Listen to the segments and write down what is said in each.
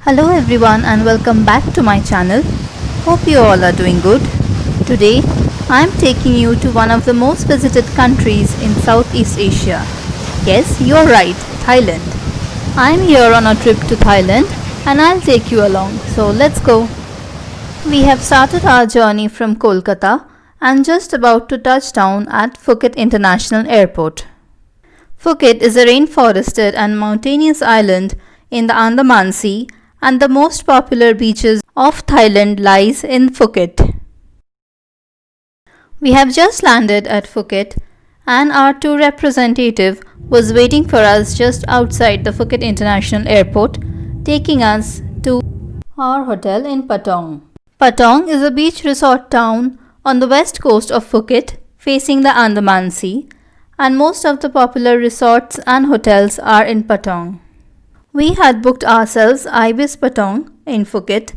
Hello everyone and welcome back to my channel. Hope you all are doing good. Today I am taking you to one of the most visited countries in Southeast Asia. Yes, you're right, Thailand. I am here on a trip to Thailand and I'll take you along. So let's go. We have started our journey from Kolkata and just about to touch down at Phuket International Airport. Phuket is a rainforested and mountainous island in the Andaman Sea, and the most popular beaches of Thailand lies in Phuket. We have just landed at Phuket and our tour representative was waiting for us just outside the Phuket International Airport, taking us to our hotel in Patong. Patong is a beach resort town on the west coast of Phuket facing the Andaman Sea, and most of the popular resorts and hotels are in Patong. We had booked ourselves Ibis Patong in Phuket.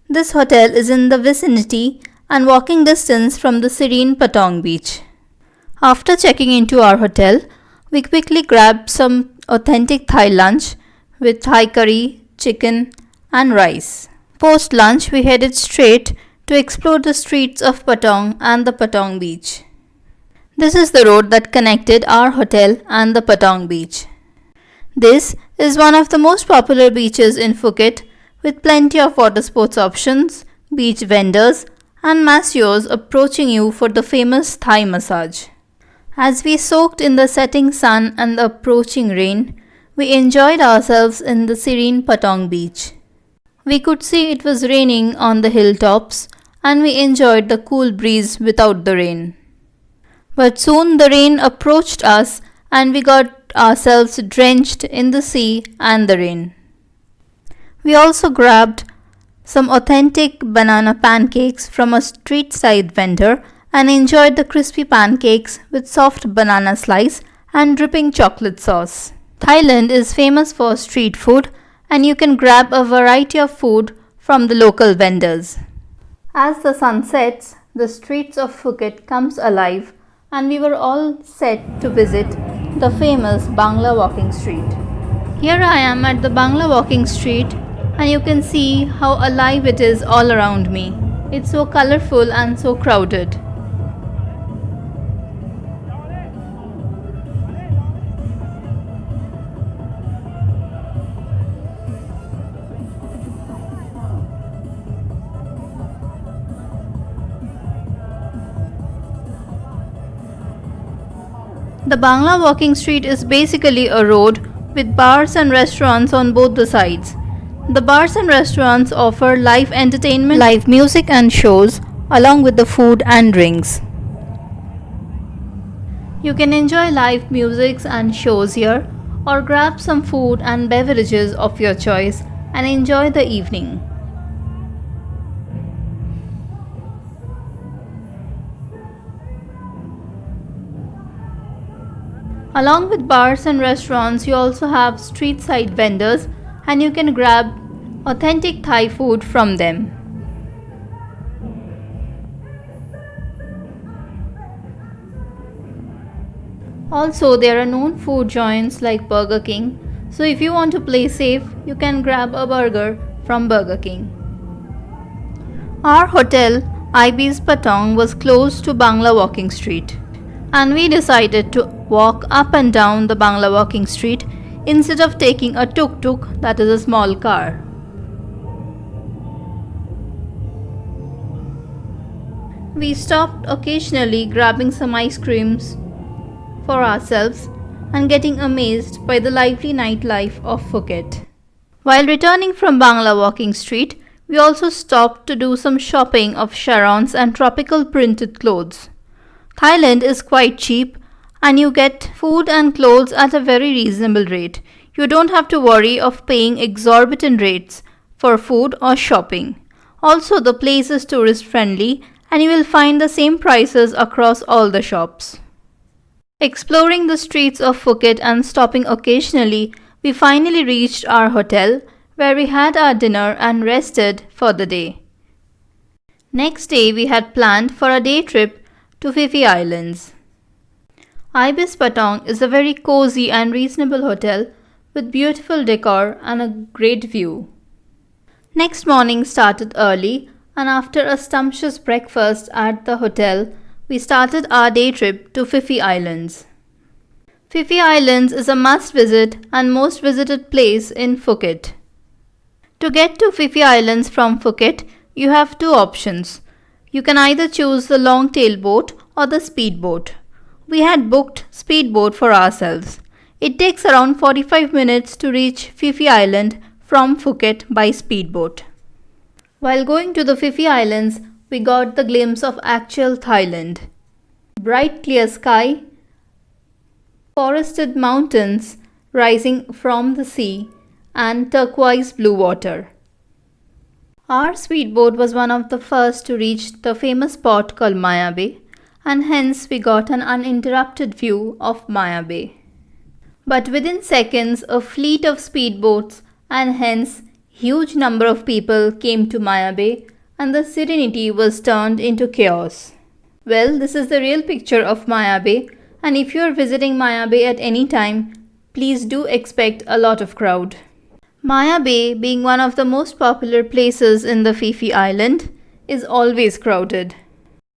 This hotel is in the vicinity and walking distance from the serene Patong beach. After checking into our hotel, we quickly grabbed some authentic Thai lunch with Thai curry, chicken and rice. Post lunch, we headed straight to explore the streets of Patong and the Patong beach. This is the road that connected our hotel and the Patong beach. This is one of the most popular beaches in Phuket, with plenty of water sports options, beach vendors and masseurs approaching you for the famous Thai massage. As we soaked in the setting sun and the approaching rain, we enjoyed ourselves in the serene Patong beach. We could see it was raining on the hilltops and we enjoyed the cool breeze without the rain. But soon the rain approached us and we got ourselves drenched in the sea and the rain. We also grabbed some authentic banana pancakes from a street side vendor and enjoyed the crispy pancakes with soft banana slice and dripping chocolate sauce. Thailand is famous for street food and you can grab a variety of food from the local vendors. As the sun sets, the streets of Phuket comes alive and we were all set to visit the famous Bangla Walking Street. Here I am at the Bangla Walking Street and you can see how alive it is all around me. It's so colorful and so crowded. The Bangla Walking Street is basically a road with bars and restaurants on both the sides. The bars and restaurants offer live entertainment, live music and shows along with the food and drinks. You can enjoy live music and shows here or grab some food and beverages of your choice and enjoy the evening. Along with bars and restaurants, you also have street side vendors and you can grab authentic Thai food from them. Also, there are known food joints like Burger King, so if you want to play safe, you can grab a burger from Burger King. Our hotel, Ibis Patong, was close to Bangla Walking Street, and we decided to walk up and down the Bangla Walking Street instead of taking a tuk-tuk, that is a small car. We stopped occasionally grabbing some ice creams for ourselves and getting amazed by the lively nightlife of Phuket. While returning from Bangla Walking Street, we also stopped to do some shopping of charons and tropical printed clothes. Thailand is quite cheap and you get food and clothes at a very reasonable rate. You don't have to worry of paying exorbitant rates for food or shopping. Also, the place is tourist friendly and you will find the same prices across all the shops. Exploring the streets of Phuket and stopping occasionally, we finally reached our hotel where we had our dinner and rested for the day. Next day, we had planned for a day trip to Phi Phi Islands. Ibis Patong is a very cozy and reasonable hotel with beautiful decor and a great view. Next morning started early, and after a sumptuous breakfast at the hotel, we started our day trip to Phi Phi Islands. Phi Phi Islands is a must visit and most visited place in Phuket. To get to Phi Phi Islands from Phuket, you have two options. You can either choose the long tail boat or the speedboat. We had booked speedboat for ourselves. It takes around 45 minutes to reach Phi Phi Island from Phuket by speedboat. While going to the Phi Phi Islands, we got the glimpse of actual Thailand. Bright clear sky, forested mountains rising from the sea, and turquoise blue water. Our speedboat was one of the first to reach the famous spot called Maya Bay, and hence we got an uninterrupted view of Maya Bay. But within seconds, a fleet of speedboats and hence huge number of people came to Maya Bay, and the serenity was turned into chaos. Well, this is the real picture of Maya Bay, and if you are visiting Maya Bay at any time, please do expect a lot of crowd. Maya Bay, being one of the most popular places in the Phi Phi Island, is always crowded.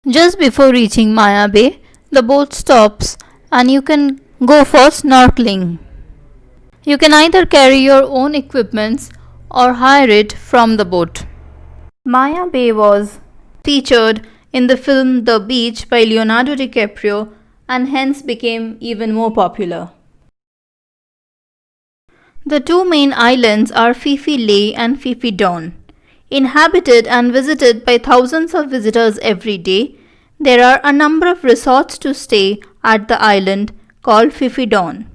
Just before reaching Maya Bay, the boat stops and you can go for snorkeling. You can either carry your own equipments or hire it from the boat. Maya Bay was featured in the film The Beach by Leonardo DiCaprio and hence became even more popular. The two main islands are Phi Phi Lay and Phi Phi Don. Inhabited and visited by thousands of visitors every day, there are a number of resorts to stay at the island called Phi Phi Don.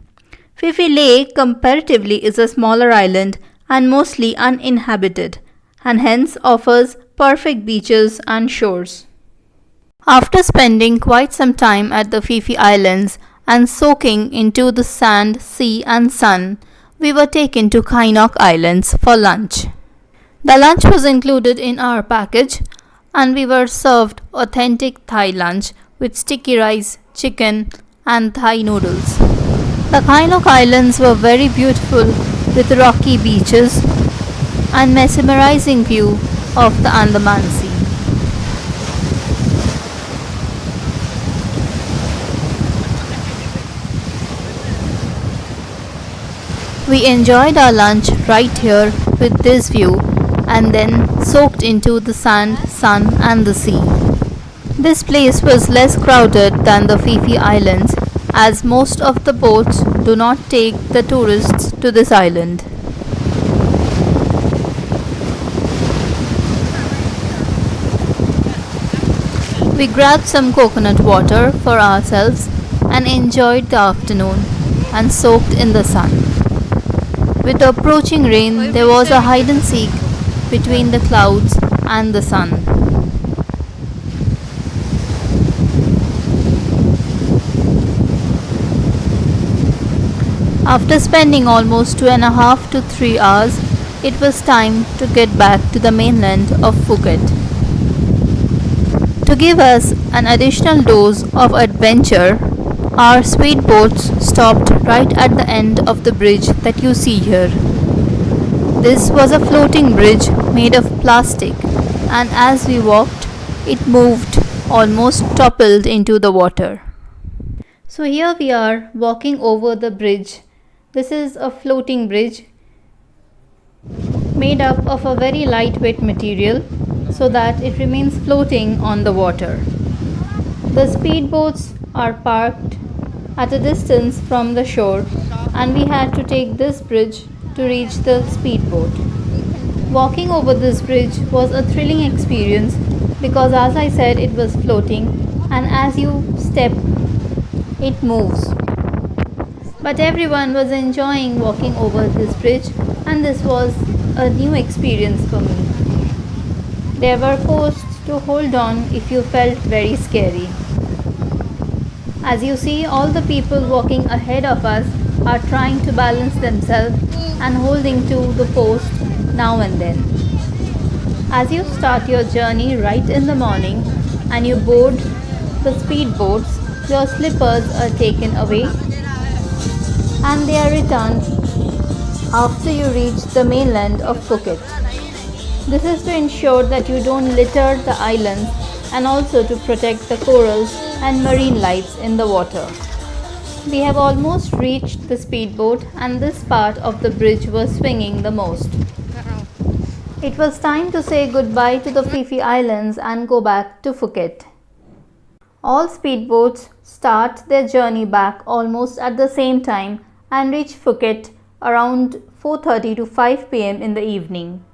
Phi Phi Lay comparatively is a smaller island and mostly uninhabited, and hence offers perfect beaches and shores. After spending quite some time at the Phi Phi Islands and soaking into the sand, sea and sun, we were taken to Khai Nok Islands for lunch. The lunch was included in our package and we were served authentic Thai lunch with sticky rice, chicken and Thai noodles. The Khai Nok Islands were very beautiful with rocky beaches and mesmerizing view of the Andaman Sea. We enjoyed our lunch right here with this view and then soaked into the sand, sun and the sea. This place was less crowded than the Phi Phi Islands as most of the boats do not take the tourists to this island. We grabbed some coconut water for ourselves and enjoyed the afternoon and soaked in the sun. With the approaching rain, there was a hide and seek between the clouds and the sun. After spending almost 2.5 to 3 hours, it was time to get back to the mainland of Phuket. To give us an additional dose of adventure, our speedboats stopped right at the end of the bridge that you see here. This was a floating bridge made of plastic, and as we walked, it moved, almost toppled into the water. So here we are walking over the bridge. This is a floating bridge made up of a very lightweight material so that it remains floating on the water. The speedboats are parked at a distance from the shore and we had to take this bridge to reach the speedboat. Walking over this bridge was a thrilling experience because, as I said, it was floating and as you step, it moves. But everyone was enjoying walking over this bridge and this was a new experience for me. There were posts to hold on if you felt very scary. As you see, all the people walking ahead of us are trying to balance themselves and holding to the post now and then. As you start your journey right in the morning and you board the speedboats, your slippers are taken away and they are returned after you reach the mainland of Phuket. This is to ensure that you don't litter the islands and also to protect the corals and marine life in the water. We have almost reached the speedboat and this part of the bridge was swinging the most. It was time to say goodbye to the Phi Phi Islands and go back to Phuket. All speedboats start their journey back almost at the same time and reach Phuket around 4:30 to 5 p.m. in the evening.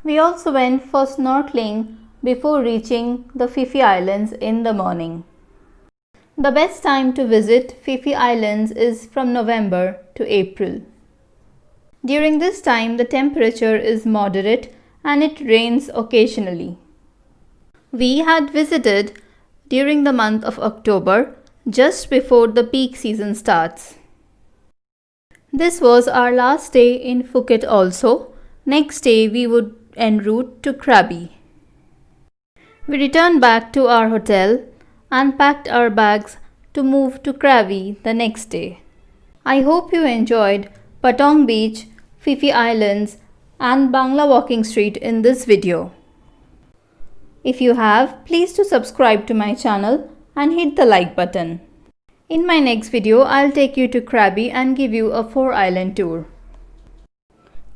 We also went for snorkeling before reaching the Phi Phi Islands in the morning. The best time to visit Phi Phi Islands is from November to April. During this time, the temperature is moderate and it rains occasionally. We had visited during the month of October, just before the peak season starts. This was our last day in Phuket also. Next day we would en route to Krabi. We returned back to our hotel and packed our bags to move to Krabi the next day. I hope you enjoyed Patong Beach, Phi Phi Islands and Bangla Walking Street in this video. If you have, please do subscribe to my channel and hit the like button. In my next video, I'll take you to Krabi and give you a 4-island tour.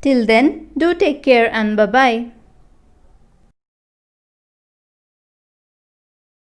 Till then, do take care and bye-bye.